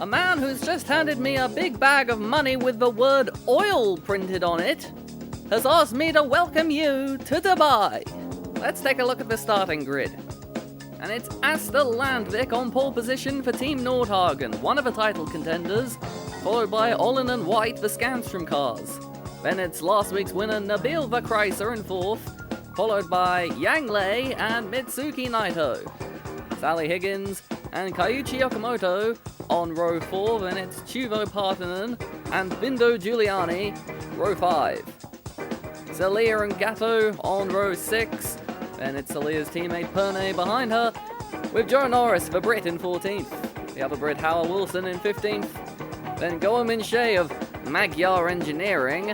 A man who's just handed me a big bag of money with the word oil printed on it has asked me to welcome you to Dubai. Let's take a look at the starting grid. And it's Asta Landvik on pole position for Team Nordhagen, one of the title contenders, followed by Olin and White, the Scanstrom cars. Then it's last week's winner Nabil Vakreiser in fourth, followed by Yang Lei and Mitsuki Naito. Sally Higgins and Kaiuchi Okamoto on row 4, then it's Chuvo Partanen and Bindo Giuliani, row 5. Celia and Gatto on row 6, then it's Celia's teammate Perne behind her, with Joe Norris for Brit in 14th, the other Brit Howard Wilson in 15th, then Goa Min-shea of Magyar Engineering,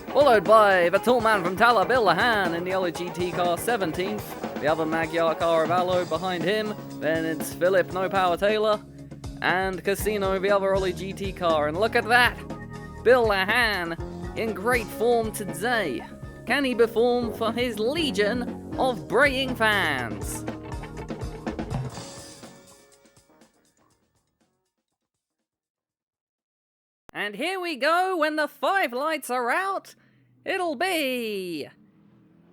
followed by the tall man from Tallaght, Bill Lahan in the Oli GT car 17th, the other Magyar car of Allo behind him, then it's Philip No Power Taylor, and Casino, the other Oli GT car, and look at that! Bill Lahan in great form today. Can he perform for his legion of braying fans? And here we go, when the 5 lights are out, it'll be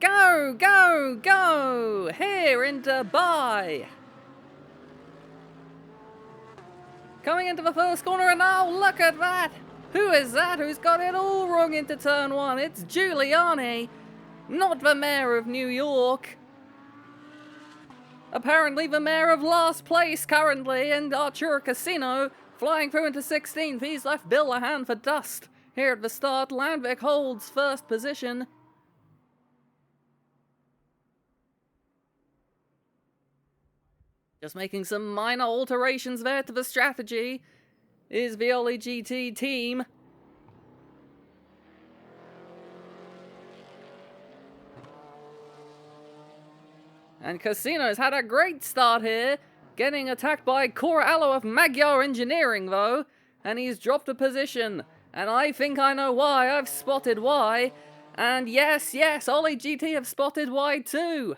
go, go, go, here in Dubai. Coming into the first corner, and oh, look at that! Who is that who's got it all wrong into turn 1? It's Giuliani, not the mayor of New York. Apparently the mayor of last place currently, and Arturo Casino flying through into 16th. He's left Bill Lahan for dust. Here at the start, Landvik holds first position. Just making some minor alterations there to the strategy is the Oli GT team. And Casino's had a great start here, getting attacked by Cora Allo of Magyar Engineering though, and he's dropped a position. And I think I know why. I've spotted why. And yes, Oli GT have spotted why too.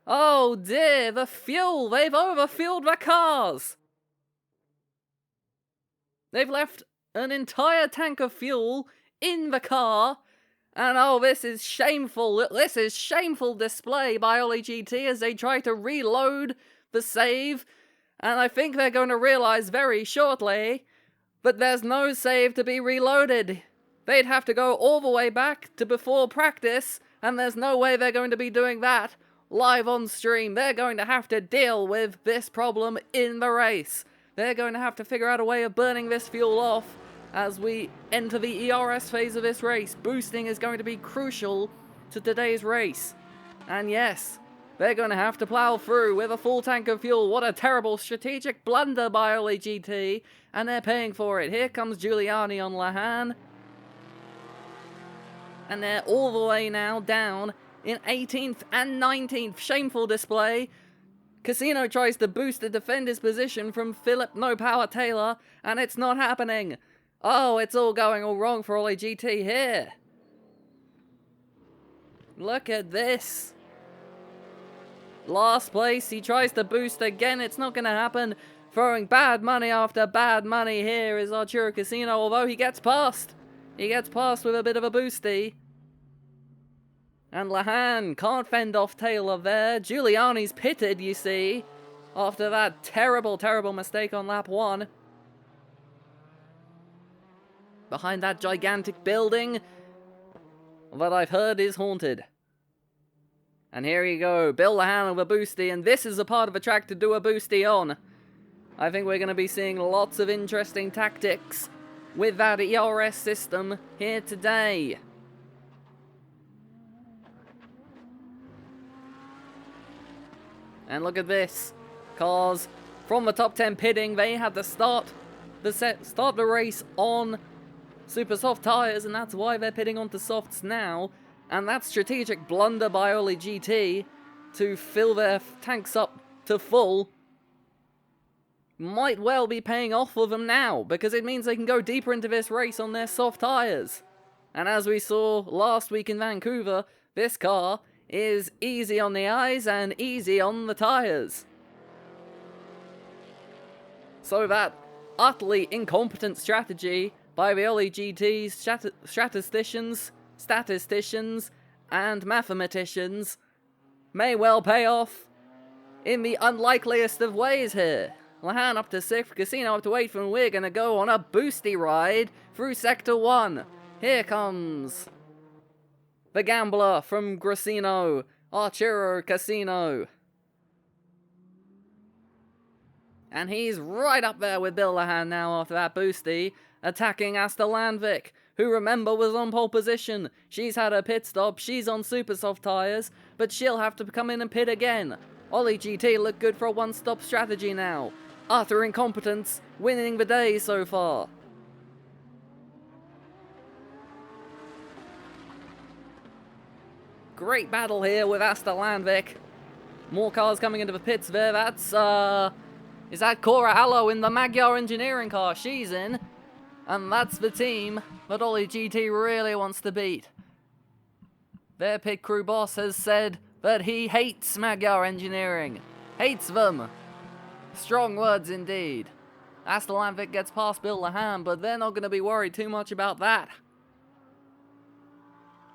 Oh dear, the fuel! They've overfueled the cars! They've left an entire tank of fuel in the car, and oh, this is shameful. This is shameful display by Oli GT as they try to reload the save, and I think they're going to realise very shortly that there's no save to be reloaded. They'd have to go all the way back to before practice, and there's no way they're going to be doing that live on stream. They're going to have to deal with this problem in the race. They're going to have to figure out a way of burning this fuel off as we enter the ERS phase of this race. Boosting is going to be crucial to today's race. And yes, they're going to have to plow through with a full tank of fuel. What a terrible strategic blunder by Oli GT, and they're paying for it. Here comes Giuliani on Lahan. And they're all the way now down in 18th and 19th. Shameful display. Casino tries to boost to defend his position from Philip No Power Taylor, and it's not happening. Oh, it's all going all wrong for Oli GT here. Look at this. Last place, he tries to boost again. It's not going to happen. Throwing bad money after bad money here is Arturo Casino, although he gets past. He gets past with a bit of a boosty. And Lahan can't fend off Taylor there. Giuliani's pitted, you see, after that terrible, terrible mistake on lap 1. Behind that gigantic building that I've heard is haunted. And here you go, Bill Lahan with a boosty, and this is a part of the track to do a boosty on. I think we're going to be seeing lots of interesting tactics with that ERS system here today. And look at this. Cars from the top 10 pitting. They had to start the race on super soft tyres, and that's why they're pitting onto softs now. And that strategic blunder by Oli GT to fill their tanks up to full might well be paying off for them now, because it means they can go deeper into this race on their soft tyres. And as we saw last week in Vancouver, this car is easy on the eyes and easy on the tyres. So that utterly incompetent strategy by the Oli GT's statisticians, and mathematicians may well pay off in the unlikeliest of ways here. Lahan up to 6th, Grosseto up to 8th, and we're gonna go on a boosty ride through Sector 1. Here comes the Gambler from Grosseto, Arturo Casino. And he's right up there with Bill Lahan now after that boosty, attacking Asta Landvik, who remember was on pole position. She's had her pit stop, she's on super soft tyres, but she'll have to come in and pit again. Oli GT look good for a one-stop strategy now. Utter incompetence, winning the day so far. Great battle here with Asta Landvik. More cars coming into the pits there. That's, is that Cora Allo in the Magyar engineering car? She's in. And that's the team that Oli GT really wants to beat. Their pit crew boss has said that he hates Magyar engineering. Hates them. Strong words indeed. Asta Landvik gets past Bill Lahan, but they're not going to be worried too much about that.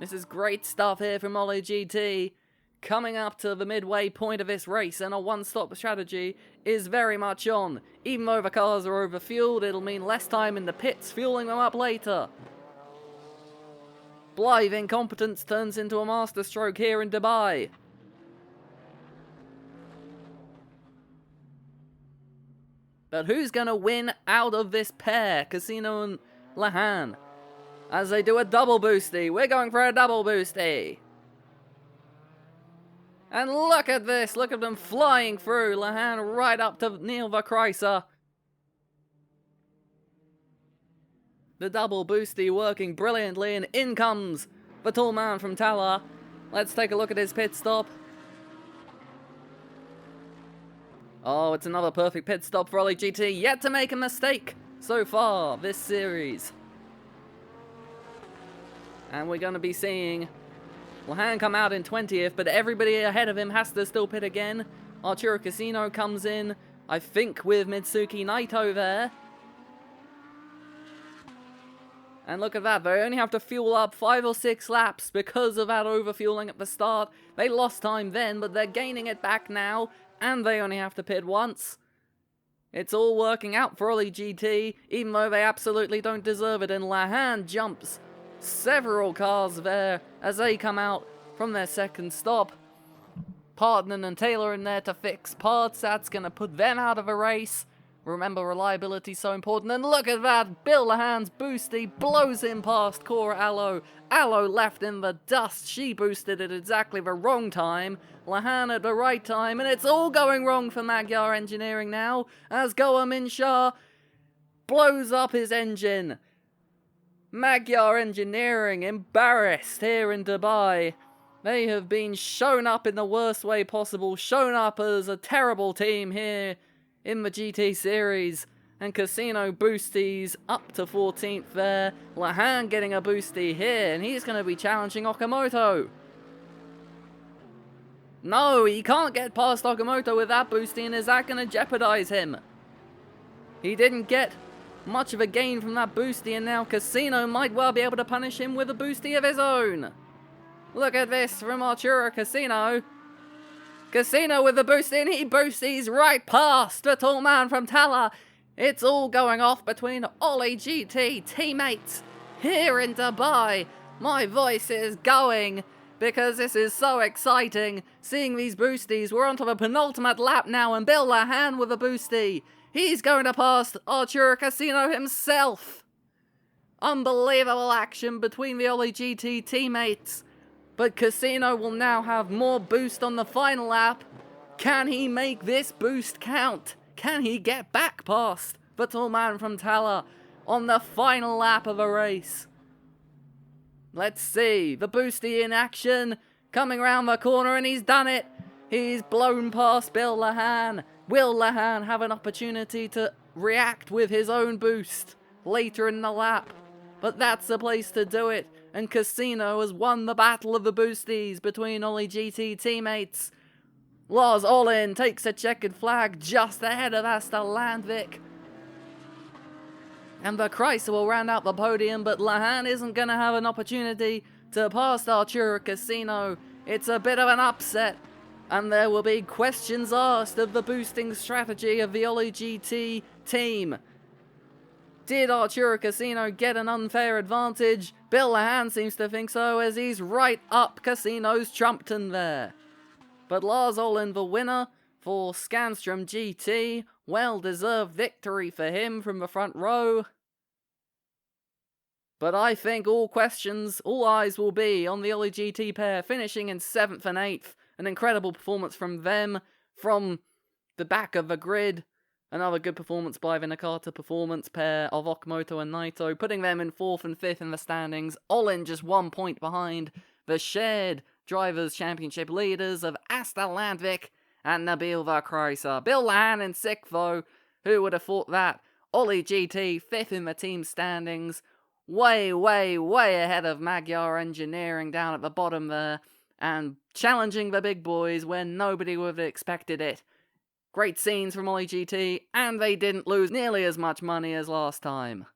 This is great stuff here from Oli GT. Coming up to the midway point of this race, and a one-stop strategy is very much on. Even though the cars are overfueled, it'll mean less time in the pits, fueling them up later. Blithe incompetence turns into a masterstroke here in Dubai. But who's going to win out of this pair, Grosseto and Lahan? As they do a double boosty. We're going for a double boosty. And look at this. Look at them flying through. Lahan right up to Neil Verkreiser. The double boosty working brilliantly. And in comes the tall man from Tallaght. Let's take a look at his pit stop. Oh, it's another perfect pit stop for Oli GT. Yet to make a mistake so far this series. And we're going to be seeing Lahan come out in 20th, but everybody ahead of him has to still pit again. Arturo Casino comes in, I think, with Mitsuki Naito there. And look at that, they only have to fuel up 5 or 6 laps because of that overfueling at the start. They lost time then, but they're gaining it back now, and they only have to pit once. It's all working out for Oli GT, even though they absolutely don't deserve it, and Lahan jumps several cars there as they come out from their second stop. Pardon and Taylor in there to fix parts. That's going to put them out of a race. Remember, reliability so important. And look at that. Bill Lahan's boosty blows him past Cora Allo. Allo left in the dust. She boosted at exactly the wrong time. Lahan at the right time. And it's all going wrong for Magyar engineering now as Goa Minshah blows up his engine. Magyar engineering embarrassed here in Dubai. They have been shown up in the worst way possible, shown up as a terrible team here in the GT series. And Casino boosties up to 14th there. Lahan getting a boosty here, and he's going to be challenging Okamoto. No, he can't get past Okamoto with that boosty, and is that going to jeopardize him? He didn't get much of a gain from that boosty, and now Casino might well be able to punish him with a boosty of his own. Look at this from Arturo Casino. Casino with the boosty, and he boosties right past the tall man from Tallaght. It's all going off between Oli GT teammates here in Dubai. My voice is going because this is so exciting. Seeing these boosties, we're onto the penultimate lap now, and Bill Lahan with a boosty. He's going to pass Arturo Casino himself. Unbelievable action between the Oli GT teammates. But Casino will now have more boost on the final lap. Can he make this boost count? Can he get back past the tall man from Tallaght on the final lap of a race? Let's see. The boosty in action. Coming around the corner, and he's done it. He's blown past Bill Lahan. Will Lahan have an opportunity to react with his own boost later in the lap? But that's the place to do it. And Casino has won the battle of the boosties between Oli GT teammates. Lars Olin takes a checkered flag just ahead of Asta Landvik. And the Chrysler will round out the podium, but Lahan isn't going to have an opportunity to pass Artura Casino. It's a bit of an upset, and there will be questions asked of the boosting strategy of the Oli GT team. Did Artura Casino get an unfair advantage? Bill Lahan seems to think so, as he's right up Casino's Trumpton there. But Lars Olin, the winner for Scanstrom GT. Well-deserved victory for him from the front row. But I think all eyes will be on the Oli GT pair, finishing in 7th and 8th. An incredible performance from them, from the back of the grid. Another good performance by the Nakata Performance pair of Okamoto and Naito, putting them in 4th and 5th in the standings. Olin just 1 point behind the shared Drivers' Championship leaders of Asta Landvik and Nabil Varkreisa. Bill Lahan in 6th though. Who would have thought that? Oli GT 5th in the team standings. Way, way, way ahead of Magyar Engineering down at the bottom there. And challenging the big boys when nobody would have expected it. Great scenes from Oli GT, and they didn't lose nearly as much money as last time.